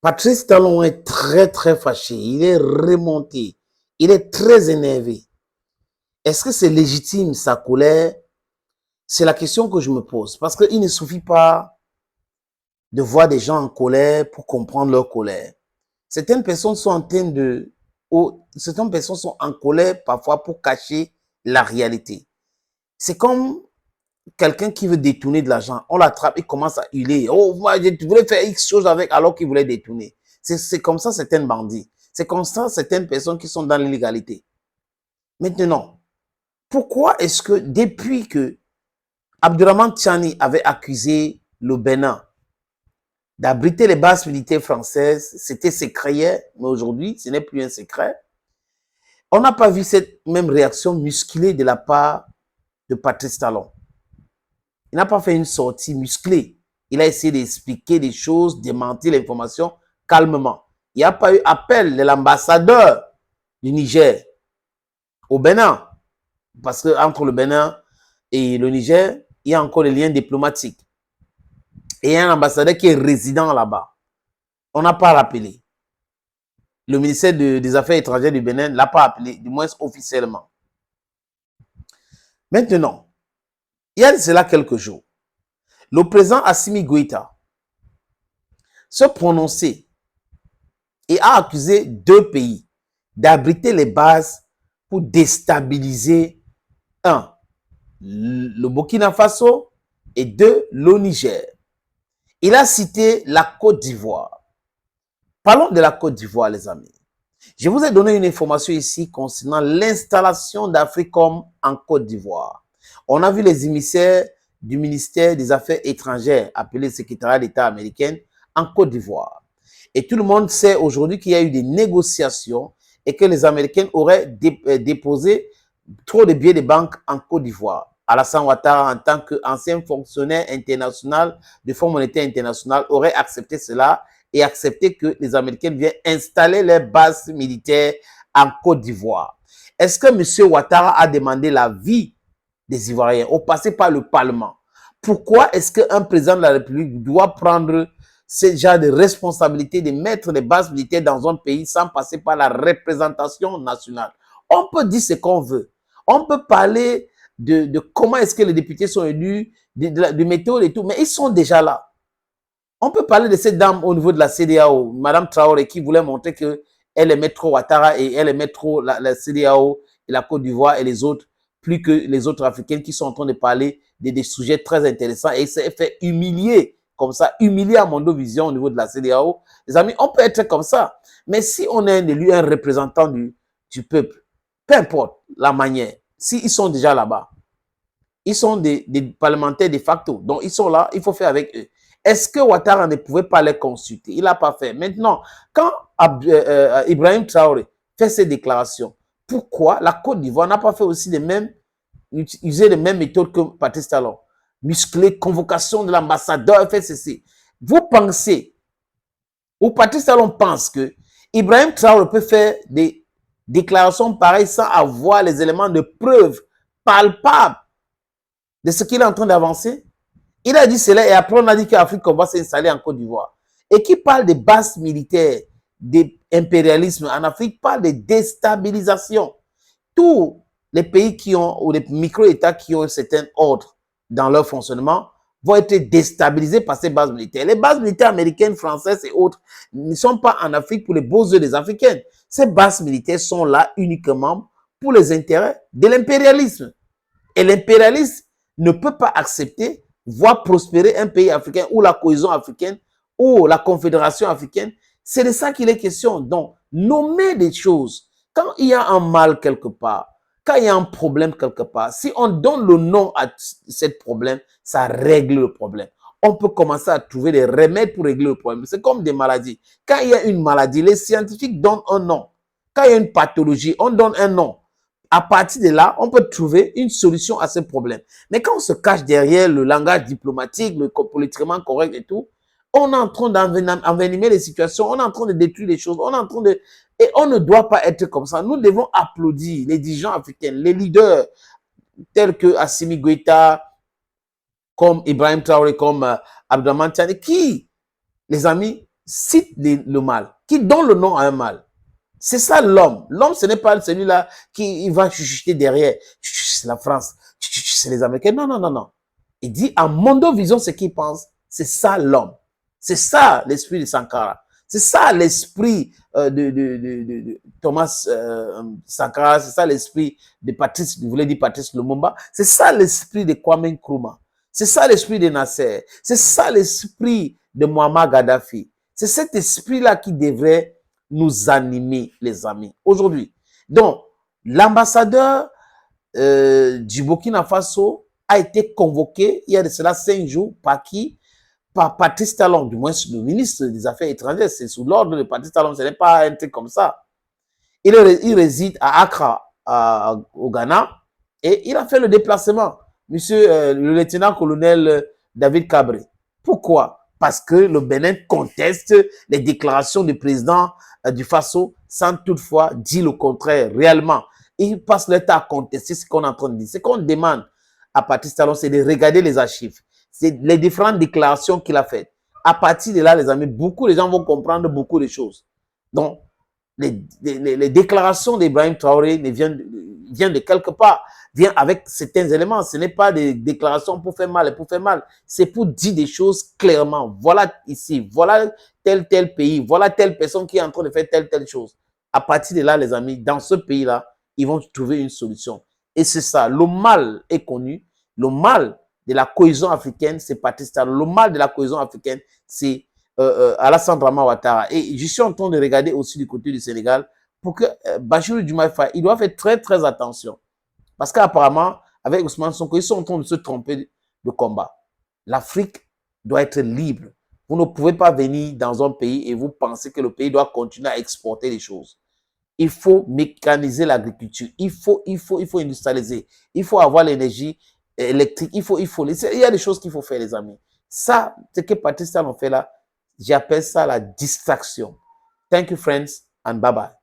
Patrice Talon est très, très fâché. Il est remonté. Il est très énervé. Est-ce que c'est légitime sa colère? C'est la question que je me pose. Parce qu'il ne suffit pas de voir des gens en colère pour comprendre leur colère. Certaines personnes sont en train de... certaines personnes sont en colère parfois pour cacher la réalité. C'est comme quelqu'un qui veut détourner de l'argent. On l'attrape, il commence à hurler. Oh, moi, je voulais faire X chose avec alors qu'il voulait détourner. C'est comme ça certains bandits. C'est comme ça certaines personnes qui sont dans l'illégalité. Maintenant, pourquoi est-ce que depuis que Abdurrahman Tchani avait accusé le Bénin d'abriter les bases militaires françaises, c'était secret, mais aujourd'hui, ce n'est plus un secret. On n'a pas vu cette même réaction musclée de la part de Patrice Talon. Il n'a pas fait une sortie musclée. Il a essayé d'expliquer des choses, démentir l'information calmement. Il n'y a pas eu appel de l'ambassadeur du Niger au Bénin. Parce qu'entre le Bénin et le Niger, il y a encore des liens diplomatiques. Et il y a un ambassadeur qui est résident là-bas. On n'a pas rappelé. Le ministère des Affaires étrangères du Bénin ne l'a pas appelé, du moins officiellement. Maintenant, il y a de cela quelques jours, le président Assimi Goïta se prononçait et a accusé deux pays d'abriter les bases pour déstabiliser, un, le Burkina Faso et deux, le Niger. Il a cité la Côte d'Ivoire. Parlons de la Côte d'Ivoire, les amis. Je vous ai donné une information ici concernant l'installation d'Africom en Côte d'Ivoire. On a vu les émissaires du ministère des Affaires étrangères, appelé secrétariat d'État américain, en Côte d'Ivoire. Et tout le monde sait aujourd'hui qu'il y a eu des négociations et que les Américains auraient déposé trop de billets de banque en Côte d'Ivoire. Alassane Ouattara, en tant qu'ancien fonctionnaire international du Fonds monétaire international, aurait accepté cela et accepté que les Américains viennent installer leurs bases militaires en Côte d'Ivoire. Est-ce que M. Ouattara a demandé l'avis des Ivoiriens au passé par le Parlement? Pourquoi est-ce qu'un président de la République doit prendre ce genre de responsabilité de mettre les bases militaires dans un pays sans passer par la représentation nationale? On peut dire ce qu'on veut. On peut parler de comment est-ce que les députés sont élus, de méthode et tout, mais ils sont déjà là. On peut parler de cette dame au niveau de la CEDEAO, Madame Traoré, qui voulait montrer qu'elle aimait trop Ouattara et elle aimait trop la CEDEAO et la Côte d'Ivoire et les autres, plus que les autres Africains qui sont en train de parler des sujets très intéressants et s'est fait humilier, comme ça, humilier à Mondovision au niveau de la CEDEAO. Les amis, on peut être comme ça. Mais si on est un élu, un représentant du peuple, peu importe la manière, s'ils sont déjà là-bas, ils sont des parlementaires de facto, donc ils sont là, il faut faire avec eux. Est-ce que Ouattara ne pouvait pas les consulter? Il n'a pas fait. Maintenant, quand Ibrahim Traoré fait ces déclarations, pourquoi la Côte d'Ivoire n'a pas fait aussi user les mêmes méthodes que Patrice Talon? Muscler, convocation de l'ambassadeur, fait ceci. Vous pensez, ou Patrice Talon pense que Ibrahim Traoré peut faire des déclarations pareilles sans avoir les éléments de preuve palpables de ce qu'il est en train d'avancer? Il a dit cela et après on a dit qu'Afrique va s'installer en Côte d'Ivoire. Et qui parle de bases militaires, d'impérialisme en Afrique, parle de déstabilisation. Tous les pays qui ont, ou les micro-États qui ont un certain ordre dans leur fonctionnement, vont être déstabilisés par ces bases militaires. Les bases militaires américaines, françaises et autres ne sont pas en Afrique pour les beaux yeux des Africains. Ces bases militaires sont là uniquement pour les intérêts de l'impérialisme. Et l'impérialisme ne peut pas accepter voir prospérer un pays africain ou la cohésion africaine ou la confédération africaine. C'est de ça qu'il est question. Donc, nommer des choses. Quand il y a un mal quelque part, quand il y a un problème quelque part, si on donne le nom à ce problème, ça règle le problème. On peut commencer à trouver des remèdes pour régler le problème. C'est comme des maladies. Quand il y a une maladie, les scientifiques donnent un nom. Quand il y a une pathologie, on donne un nom. À partir de là, on peut trouver une solution à ce problème. Mais quand on se cache derrière le langage diplomatique, le politiquement correct et tout, on est en train d'envenimer les situations, on est en train de détruire les choses, on est en train de... Et on ne doit pas être comme ça. Nous devons applaudir les dirigeants africains, les leaders tels que Assimi Goïta, comme Ibrahim Traoré, comme Abdourahmane Tiani, qui, les amis, cite le mal, qui donne le nom à un mal. C'est ça l'homme. L'homme, ce n'est pas celui-là qui va chuchoter derrière. C'est la France, c'est les Américains. Non, non, non, non. Il dit à Mondovision ce qu'il pense. C'est ça l'homme. C'est ça l'esprit de Sankara. C'est ça l'esprit de Thomas Sankara. C'est ça l'esprit de Patrice, vous voulez dire Patrice Lumumba. C'est ça l'esprit de Kwame Nkrumah. C'est ça l'esprit de Nasser. C'est ça l'esprit de Muammar Gaddafi. C'est cet esprit-là qui devrait nous animer, les amis, aujourd'hui. Donc, l'ambassadeur du Burkina Faso a été convoqué, il y a de cela 5 jours, par qui? Par Patrice Talon, du moins le ministre des Affaires étrangères. C'est sous l'ordre de Patrice Talon, ce n'est pas un truc comme ça. Il réside à Accra, au Ghana, et il a fait le déplacement. Monsieur le lieutenant-colonel David Cabré. Pourquoi? Parce que le Bénin conteste les déclarations du président du Faso sans toutefois dire le contraire réellement. Ils passent leur temps à contester ce qu'on est en train de dire. Ce qu'on demande à Patrice Talon, c'est de regarder les archives. C'est les différentes déclarations qu'il a faites. À partir de là, les amis, beaucoup de gens vont comprendre beaucoup de choses. Donc, les déclarations d'Ibrahim Traoré viennent de quelque part, viennent avec certains éléments. Ce n'est pas des déclarations pour faire mal et pour faire mal. C'est pour dire des choses clairement. Voilà ici, voilà tel pays, voilà telle personne qui est en train de faire telle chose. À partir de là, les amis, dans ce pays-là, ils vont trouver une solution. Et c'est ça. Le mal est connu. Le mal de la cohésion africaine, c'est Patrice Talon. Le mal de la cohésion africaine, c'est Alassane Dramane Ouattara. Et je suis en train de regarder aussi du côté du Sénégal pour que Bassirou Diomaye Faye, il doit faire très très attention. Parce qu'apparemment, avec Ousmane Sonko, ils sont en train de se tromper de combat. L'Afrique doit être libre. Vous ne pouvez pas venir dans un pays et vous pensez que le pays doit continuer à exporter des choses. Il faut mécaniser l'agriculture. Il faut industrialiser. Il faut avoir l'énergie électrique. Il y a des choses qu'il faut faire, les amis. Ça, ce que Patrice Talon fait là, j'appelle ça la distraction. Thank you, friends, and bye-bye.